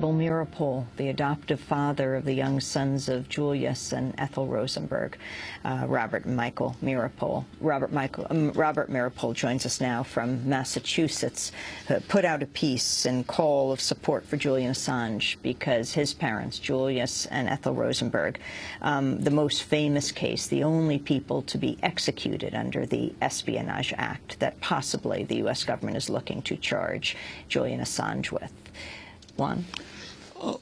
Meeropol, the adoptive father of the young sons of Julius and Ethel Rosenberg, Robert Meeropol joins us now from Massachusetts, put out a piece in call of support for Julian Assange because his parents, Julius and Ethel Rosenberg, the most famous case, the only people to be executed under the Espionage Act that possibly the U.S. government is looking to charge Julian Assange with. Juan?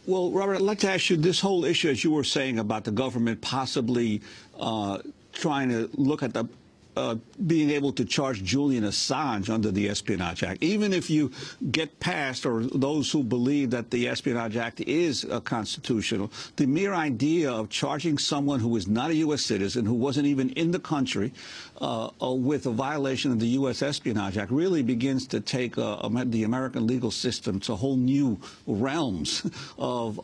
Well, Robert, I'd like to ask you this whole issue, as you were saying, about the government possibly trying to look at the being able to charge Julian Assange under the Espionage Act. Even if you get past, or those who believe that the Espionage Act is constitutional, the mere idea of charging someone who is not a U.S. citizen, who wasn't even in the country, with a violation of the U.S. Espionage Act really begins to take the American legal system to whole new realms of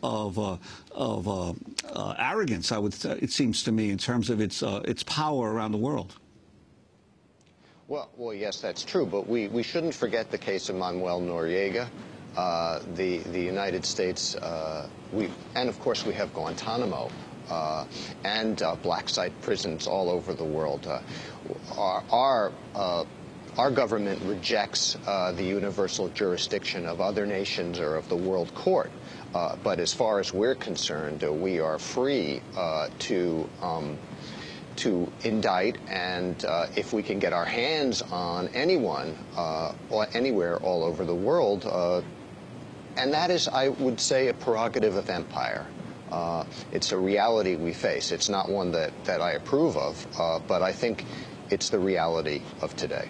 arrogance, it seems to me, in terms of its power around the world. Well, yes, that's true, but we shouldn't forget the case of Manuel Noriega, the United States, and of course we have Guantanamo, and black site prisons all over the world. Our government rejects the universal jurisdiction of other nations or of the World Court, but as far as we're concerned, we are free to indict, and if we can get our hands on anyone or anywhere all over the world, and that is, I would say, a prerogative of empire. It's a reality we face. It's not one that I approve of, but I think it's the reality of today.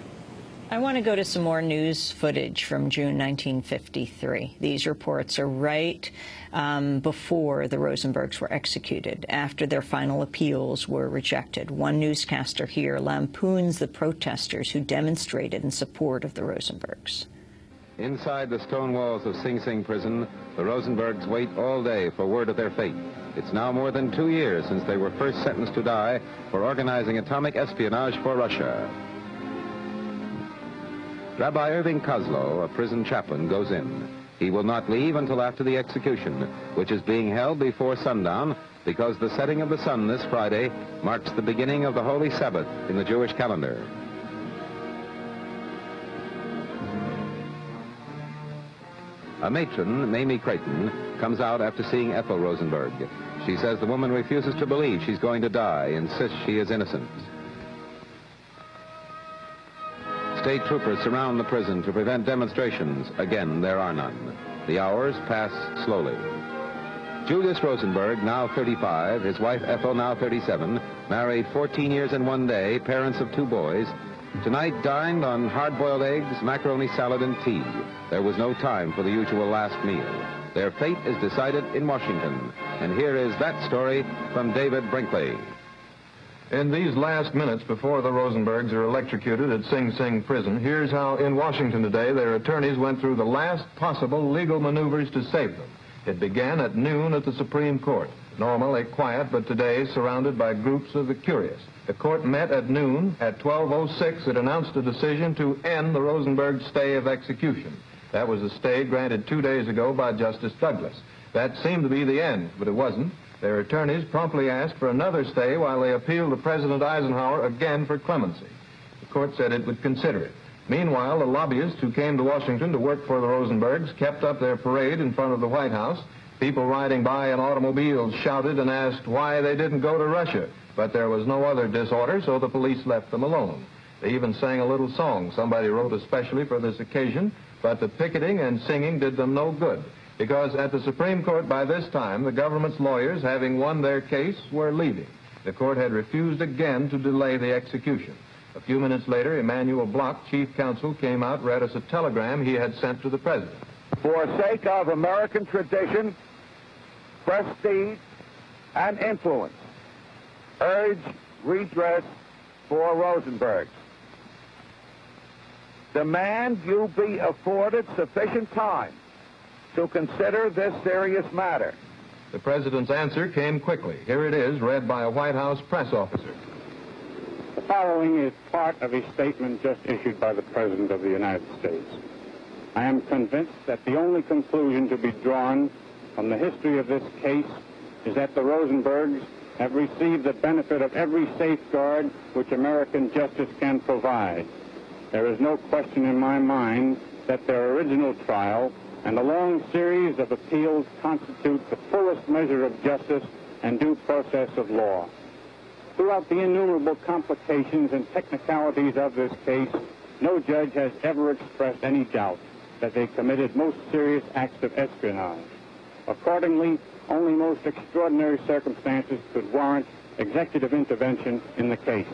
I want to go to some more news footage from June 1953. These reports are right before the Rosenbergs were executed, after their final appeals were rejected. One newscaster here lampoons the protesters who demonstrated in support of the Rosenbergs. Inside the stone walls of Sing Sing prison, the Rosenbergs wait all day for word of their fate. It's now more than 2 years since they were first sentenced to die for organizing atomic espionage for Russia. Rabbi Irving Kozlow, a prison chaplain, goes in. He will not leave until after the execution, which is being held before sundown because the setting of the sun this Friday marks the beginning of the Holy Sabbath in the Jewish calendar. A matron, Mamie Creighton, comes out after seeing Ethel Rosenberg. She says the woman refuses to believe she's going to die, insists she is innocent. State troopers surround the prison to prevent demonstrations. Again, there are none. The hours pass slowly. Julius Rosenberg, now 35, his wife Ethel, now 37, married 14 years and 1 day, parents of 2 boys, tonight dined on hard-boiled eggs, macaroni salad, and tea. There was no time for the usual last meal. Their fate is decided in Washington. And here is that story from David Brinkley. In these last minutes before the Rosenbergs are electrocuted at Sing Sing prison, here's how in Washington today their attorneys went through the last possible legal maneuvers to save them. It began at noon at the Supreme Court. Normally quiet, but today surrounded by groups of the curious. The court met at noon. At 12:06, it announced a decision to end the Rosenberg stay of execution. That was a stay granted 2 days ago by Justice Douglas. That seemed to be the end, but it wasn't. Their attorneys promptly asked for another stay while they appealed to President Eisenhower again for clemency. The court said it would consider it. Meanwhile, the lobbyists who came to Washington to work for the Rosenbergs kept up their parade in front of the White House. People riding by in automobiles shouted and asked why they didn't go to Russia. But there was no other disorder, so the police left them alone. They even sang a little song somebody wrote especially for this occasion, but the picketing and singing did them no good. Because at the Supreme Court by this time, the government's lawyers, having won their case, were leaving. The court had refused again to delay the execution. A few minutes later, Emanuel Bloch, chief counsel, came out, read us a telegram he had sent to the president. For sake of American tradition, prestige, and influence, urge redress for Rosenberg. Demand you be afforded sufficient time to consider this serious matter. The president's answer came quickly. Here it is, read by a White House press officer. The following is part of a statement just issued by the President of the United States. I am convinced that the only conclusion to be drawn from the history of this case is that the Rosenbergs have received the benefit of every safeguard which American justice can provide. There is no question in my mind that their original trial and a long series of appeals constitute the fullest measure of justice and due process of law. Throughout the innumerable complications and technicalities of this case, no judge has ever expressed any doubt that they committed most serious acts of espionage. Accordingly, only most extraordinary circumstances could warrant executive intervention in the case.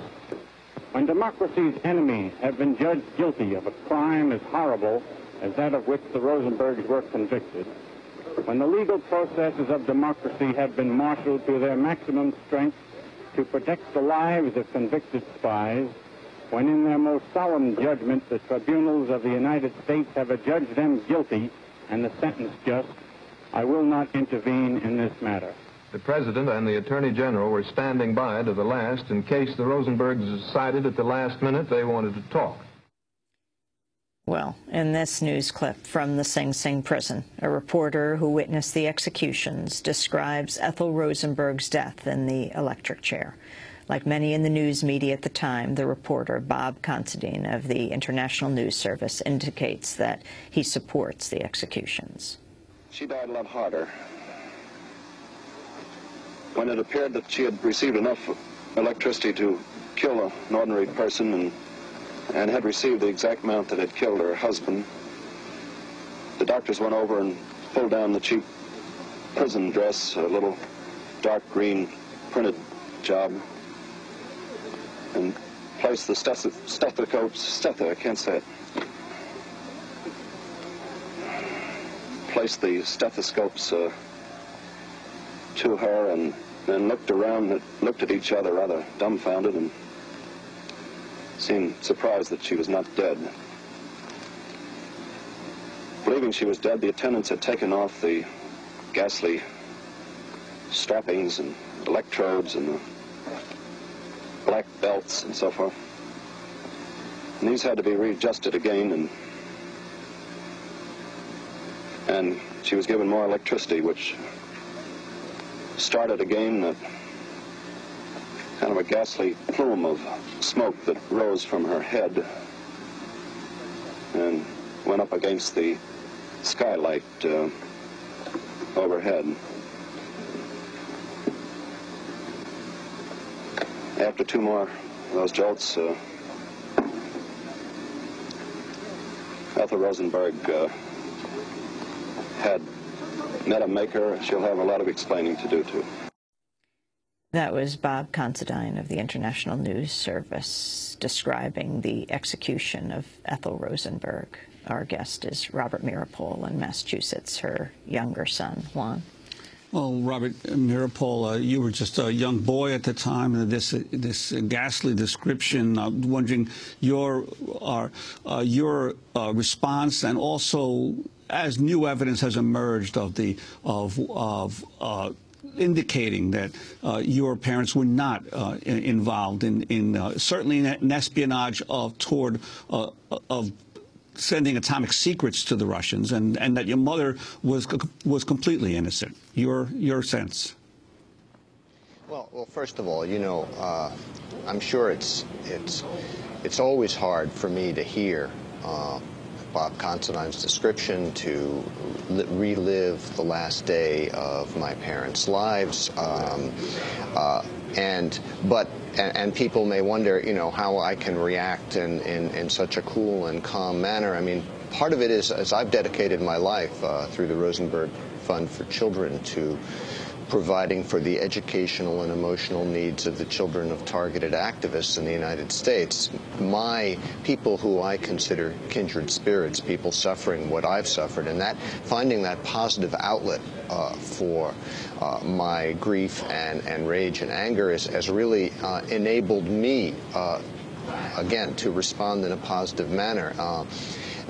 When democracy's enemies have been judged guilty of a crime as horrible as that of which the Rosenbergs were convicted, when the legal processes of democracy have been marshaled to their maximum strength to protect the lives of convicted spies, when in their most solemn judgment the tribunals of the United States have adjudged them guilty and the sentence just, I will not intervene in this matter. The President and the Attorney General were standing by to the last in case the Rosenbergs decided at the last minute they wanted to talk. Well, in this news clip from the Sing Sing prison, a reporter who witnessed the executions describes Ethel Rosenberg's death in the electric chair. Like many in the news media at the time, the reporter, Bob Considine of the International News Service, indicates that he supports the executions. She died a lot harder. When it appeared that she had received enough electricity to kill an ordinary person and had received the exact amount that had killed her husband, the doctors went over and pulled down the cheap prison dress, a little dark green printed job, and placed the placed the stethoscopes to her, and then looked around and looked at each other rather dumbfounded and seemed surprised that she was not dead. Believing she was dead, the attendants had taken off the ghastly strappings and electrodes and the black belts and so forth. And these had to be readjusted again, and she was given more electricity, which started again kind of a ghastly plume of smoke that rose from her head and went up against the skylight overhead. After two more of those jolts, Ethel Rosenberg had met a maker she'll have a lot of explaining to do to. That was Bob Considine of the International News Service describing the execution of Ethel Rosenberg. Our guest is Robert Meeropol in Massachusetts, her younger son, Juan. Well, Robert Meeropol, you were just a young boy at the time, and this ghastly description. I'm wondering your response, and also as new evidence has emerged of indicating that your parents were not involved in certainly in espionage toward sending atomic secrets to the Russians, and that your mother was completely innocent. Your sense? Well, first of all, you know, I'm sure it's always hard for me to hear Bob Considine's description, to relive the last day of my parents' lives, and people may wonder, you know, how I can react in such a cool and calm manner. I mean, part of it is, as I've dedicated my life through the Rosenberg Fund for Children to providing for the educational and emotional needs of the children of targeted activists in the United States. My people who I consider kindred spirits, people suffering what I've suffered, and that finding that positive outlet for my grief and rage and anger has really enabled me, again, to respond in a positive manner.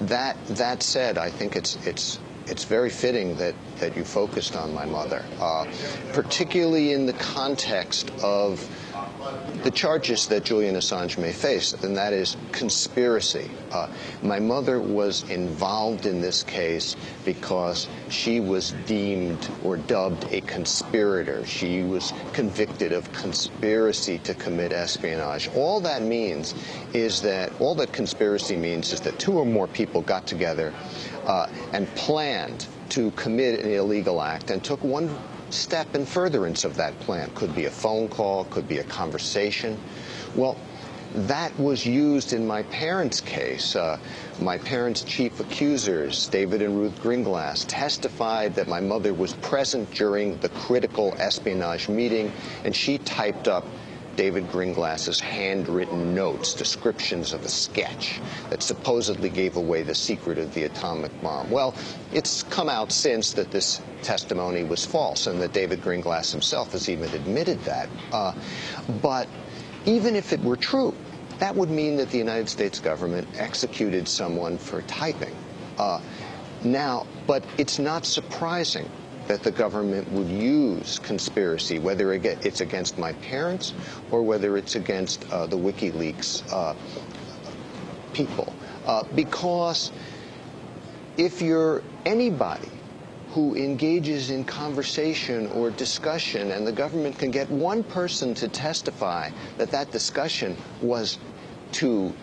That said, I think it's very fitting that you focused on my mother, particularly in the context of the charges that Julian Assange may face, and that is conspiracy. My mother was involved in this case because she was deemed or dubbed a conspirator. She was convicted of conspiracy to commit espionage. All that means is that, all that conspiracy means is that 2 or more people got together and planned to commit an illegal act and took one step in furtherance of that plan. Could be a phone call, could be a conversation. Well, that was used in my parents' case. My parents' chief accusers, David and Ruth Greenglass, testified that my mother was present during the critical espionage meeting, and she typed up David Greenglass's handwritten notes, descriptions of a sketch that supposedly gave away the secret of the atomic bomb. Well, it's come out since that this testimony was false and that David Greenglass himself has even admitted that. But even if it were true, that would mean that the United States government executed someone for typing. But it's not surprising that the government would use conspiracy, whether it's against my parents or whether it's against the WikiLeaks people. Because if you're anybody who engages in conversation or discussion, and the government can get one person to testify that that discussion was to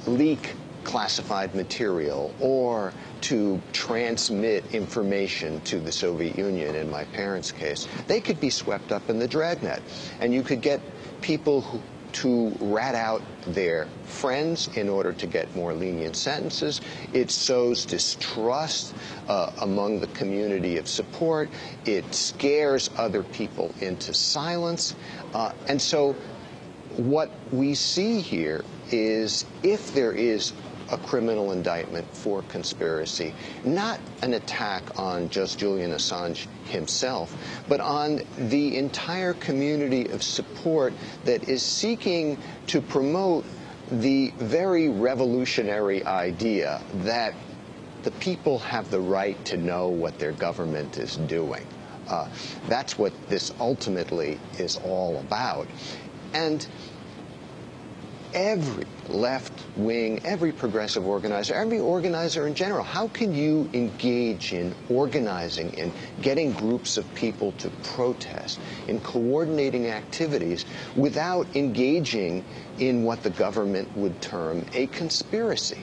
leak classified material or to transmit information to the Soviet Union, in my parents' case, they could be swept up in the dragnet. And you could get people to rat out their friends in order to get more lenient sentences. It sows distrust among the community of support. It scares other people into silence. And so what we see here is, if there is a criminal indictment for conspiracy, not an attack on just Julian Assange himself, but on the entire community of support that is seeking to promote the very revolutionary idea that the people have the right to know what their government is doing. That's what this ultimately is all about. And every left-wing, every progressive organizer, every organizer in general, how can you engage in organizing, in getting groups of people to protest, in coordinating activities without engaging in what the government would term a conspiracy?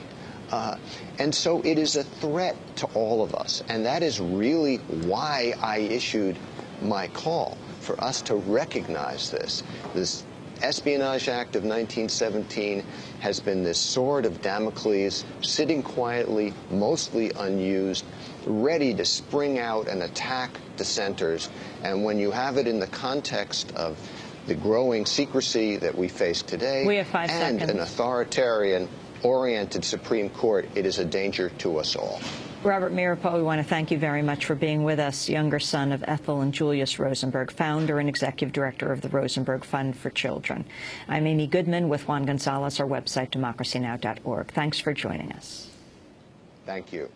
And so it is a threat to all of us, and that is really why I issued my call, for us to recognize this. This Espionage Act of 1917 has been this sword of Damocles, sitting quietly, mostly unused, ready to spring out and attack dissenters. And when you have it in the context of the growing secrecy that we face today, we have 5 and seconds. An authoritarian-oriented Supreme Court, it is a danger to us all. Robert Mirabeau, we want to thank you very much for being with us, younger son of Ethel and Julius Rosenberg, founder and executive director of the Rosenberg Fund for Children. I'm Amy Goodman with Juan Gonzalez, our website, democracynow.org. Thanks for joining us. Thank you.